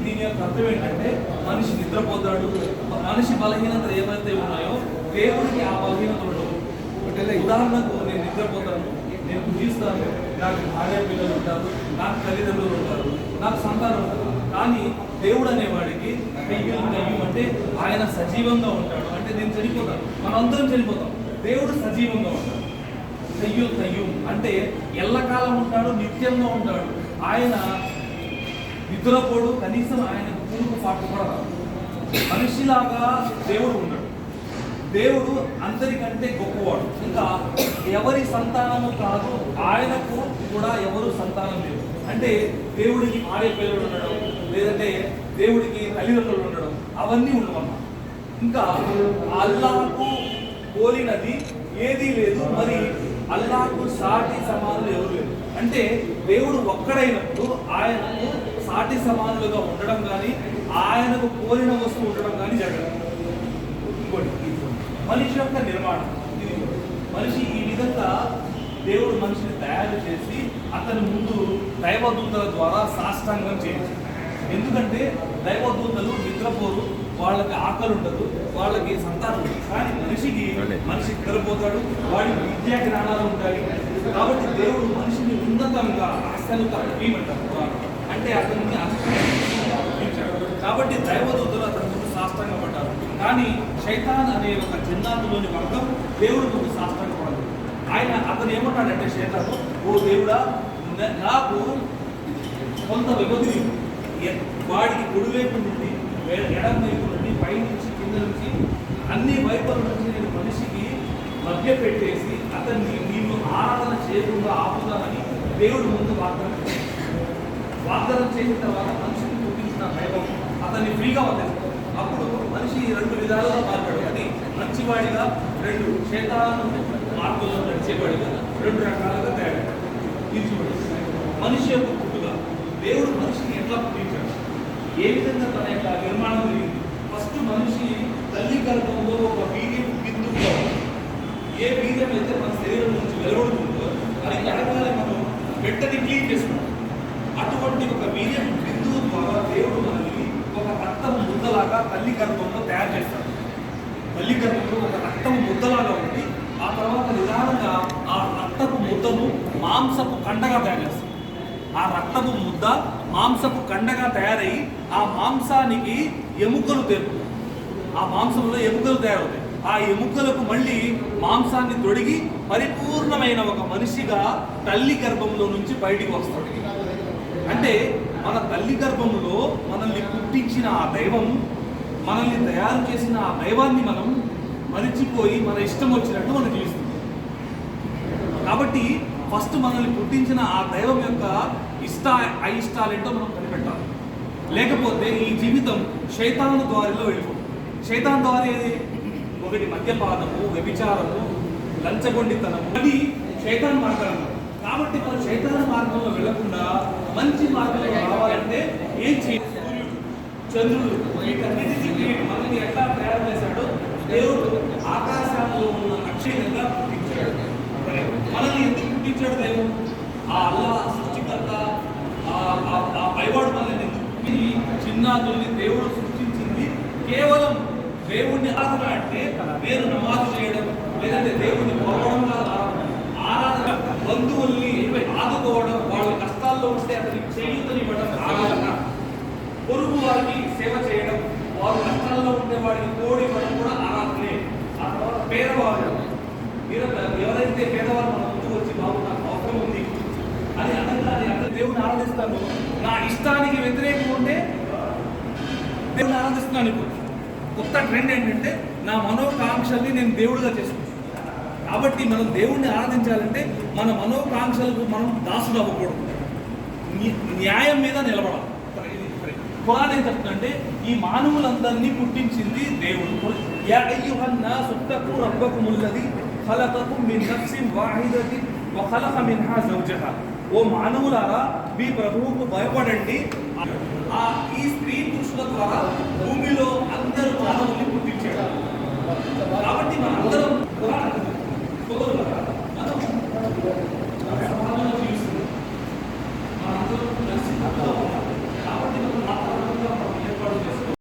దీని యొక్క అర్థం ఏంటంటే మనిషి నిద్రపోతాడు, మనిషి బలహీనతలు ఏవైతే ఉన్నాయో దేవుడికి ఆ బలహీనత ఉండవు. ఉదాహరణకు నేను నిద్రపోతాను, నేను పూజిస్తాను, నాకు భార్య పిల్లలు ఉంటారు, నాకు తల్లిదండ్రులు ఉంటారు, నాకు సంతానం ఉంటారు. కానీ దేవుడు అనేవాడికి దయ్యం అంటే ఆయన సజీవంగా ఉంటాడు. అంటే నేను చనిపోతాను, మనందరం చనిపోతాం, దేవుడు సజీవంగా ఉంటాడు. దయ్యం అంటే ఎల్లకాలం ఉంటాడు, నిత్యంగా ఉంటాడు. ఆయన నిద్రపోడు, కనీసం ఆయన పూర్వపు పాటు కూడా రాదు. మనిషిలాగా దేవుడు ఉన్నాడు. దేవుడు అందరికంటే గొప్పవాడు. ఇంకా ఎవరి సంతానము కాదు, ఆయనకు కూడా ఎవరు సంతానం లేదు. అంటే దేవుడికి భార్య పిల్లలు ఉండడం, లేదంటే దేవుడికి తల్లిదండ్రులు ఉండడం, అవన్నీ ఉండవన్నమాట. ఇంకా అల్లాహకు పోలినది ఏదీ లేదు, మరి అల్లాహకు సాటి సమానులు ఎవరు లేరు. అంటే దేవుడు ఒక్కడైనప్పుడు ఆయనకు సాటి సమానులుగా ఉండడం కానీ, ఆయనకు పోలిన వస్తువు ఉండడం కానీ జరగదు. ఇంకోటి, మనిషి యొక్క నిర్మాణం. ఇది మనిషి ఈ విధంగా దేవుడు మనిషిని తయారు చేసి అతని ముందు దైవదూతల ద్వారా సాష్టాంగం చేయించారు. ఎందుకంటే దైవదూతలు నిద్రపోరు, వాళ్ళకి ఆకలి ఉండదు, వాళ్ళకి సంతానం ఉండదు. కానీ మనిషి నిద్రపోతాడు, వాడికి విద్యా జ్ఞానాలు ఉంటాయి. కాబట్టి దేవుడు మనిషిని ఉన్నతంగా అసలు ఏమంటారు అంటే అతన్ని అభిషేకించాడు. కాబట్టి దైవదూతలు అతని ముందు సాష్టాంగం పడ్డారు. కానీ శైతాన్ అనే ఒక జన్నాతులోని వర్గం దేవుడి ముందు సాష్టాంగం పడదు. అతను ఏమంటాడంటే శైతాను, ఓ దేవుడా, నాకు కొంత వ్యవధి, వాడికి కుడివైపు నుండి ఎడం వైపు నుండి పైనుంచి కింద నుంచి అన్ని వైపుల నుంచి నేను మనిషికి మధ్య పెట్టేసి అతన్ని నేను ఆరాధన చేయకుండా ఆపుతానని దేవుడు ముందు వాగ్దానం చేసిన తర్వాత మనిషిని పుట్టించిన దైవం అతన్ని ఫ్రీగా వదిలేస్తాడు. అప్పుడు మనిషి రెండు విధాలుగా మాట్లాడు. అది మంచివాడిగా, రెండు శైతాను మార్గంలో నడిచేవాడిగా, రెండు రకాలుగా తయారు. ఇది చూడండి, మనిషి యొక్క పుట్టుక. దేవుడు మనిషిని ఎట్లా పుట్టించాడు, ఏ విధంగా తన యొక్క నిర్మాణం జరిగింది. ఫస్ట్ మనిషి తల్లి గర్భంలో ఒక వీర్యం బిందువుగా ఉంది. ఏ వీర్యం అయితే మన శరీరం నుంచి వెలువడుతుందో అది కడగాలి, మనం వెంటనే క్లీన్ చేసుకుంటాం. అటువంటి ఒక వీర్యం బిందువు ద్వారా దేవుడు మనల్ని ఒక రక్తం ముద్దలాగా తల్లి గర్భంలో తయారు చేస్తాడు. తల్లి గర్భంలో ఒక రక్తం ముద్దలాగా ఉంది. ఆ తర్వాత నిదానంగా ఆ రక్తపు ముద్దను మాంసపు కండగా తయారు చేస్తాడు. ఆ రక్తపు ముద్ద మాంసపు కండగా తయారై ఆ మాంసానికి ఎముకలు తెరుపు, ఆ మాంసంలో ఎముకలు తయారవుతాయి. ఆ ఎముకలకు మళ్ళీ మాంసాన్ని తొడిగి పరిపూర్ణమైన ఒక మనిషిగా తల్లి గర్భంలో నుంచి బయటికి వస్తాడు. అంటే మన తల్లి గర్భంలో మనల్ని పుట్టించిన ఆ దైవం, మనల్ని తయారు చేసిన ఆ దైవాన్ని మనం మరిచిపోయి మన ఇష్టం వచ్చినట్టు మనం జీవిస్తాం. కాబట్టి ఫస్ట్ మనల్ని పుట్టించిన ఆ దైవం యొక్క అయిష్టాలేంటో మనం కనిపెట్టాలి. లేకపోతే ఈ జీవితం శైతాను ద్వారిలో వెళ్ళిపోతుంది. శైతాన్ ద్వారా ఏది? ఒకటి మద్యపానము, వ్యభిచారము, లంచగొండితనము, అది శైతాన్ మార్గం. కాబట్టి మనం శైతాన్ మార్గంలో వెళ్లకుండా మంచి మార్గంలో రావాలంటే ఏం చేయాలి? చంద్రుడు వీటన్నిటికీ మనల్ని ఎట్లా తయారు చేశాడో దేవుడు ఆకాశాల్లో ఉన్న అక్షయంగా పుట్టించాడు. మనల్ని ఎందుకు పుట్టించాడు దేవుడు? ఆ అల్లా సృష్టికర్త, ఆ పైవాడు మనల్ని ఎందుకు చిన్నాదుల్ని దేవుడు సృష్టించింది కేవలం దేవుడిని ఆరాధన. అంటే నేను నమాజు చేయడం, లేదంటే దేవుడిని పొగవడం కాదు ఆరాధన. బంధువుల్ని ఆదుకోవడం, వాళ్ళ కష్టాల్లో ఉంటే అతనికి చేయూతనివ్వడం ఆరాధన. పొరుగు వారికి సేవ చేయడం, వారు కష్టాల్లో ఉంటే వాడికి తోడు ఇవ్వడం కూడా ఆరాధనే. ఆ తర్వాత పేదవారు, ఎవరైతే పేదవారు మన ముందుకు వచ్చి బాబు నాకు అవసరం ఉంది అని అనగానే అతను దేవుడిని ఆరాధిస్తాను. నా ఇష్టానికి వ్యతిరేకం ఉంటే దేవుడిని ఆరాధిస్తున్నాను. ఇప్పుడు కొత్త ట్రెండ్ ఏంటంటే నా మనోకాంక్షల్ని నేను దేవుడిగా చేసుకుంటాను. కాబట్టి మనం దేవుడిని ఆరాధించాలంటే మన మనోకాంక్షలకు మనం దాసుడు అవ్వకూడదు, న్యాయం మీద నిలబడాలి. ఖురాన్ ఏం చెప్తుందంటే ఈ మానవులందరినీ పుట్టించింది దేవుడు. యా అయ్యుహన్నాసు తఖూ రబ్బకుముల్లదీ ఖలఖకుం మిన్ నఫ్సిన్ వాహిదతిన్ వ ఖలఖ మిన్హా జౌజహా. ఓ మానవులారా, మీ ప్రభువుకు భయపడండి. ఈ స్త్రీ పురుషుల ద్వారా భూమిలో అందరూ మానవుల్ని పుట్టించాడు. కాబట్టి మన అందరం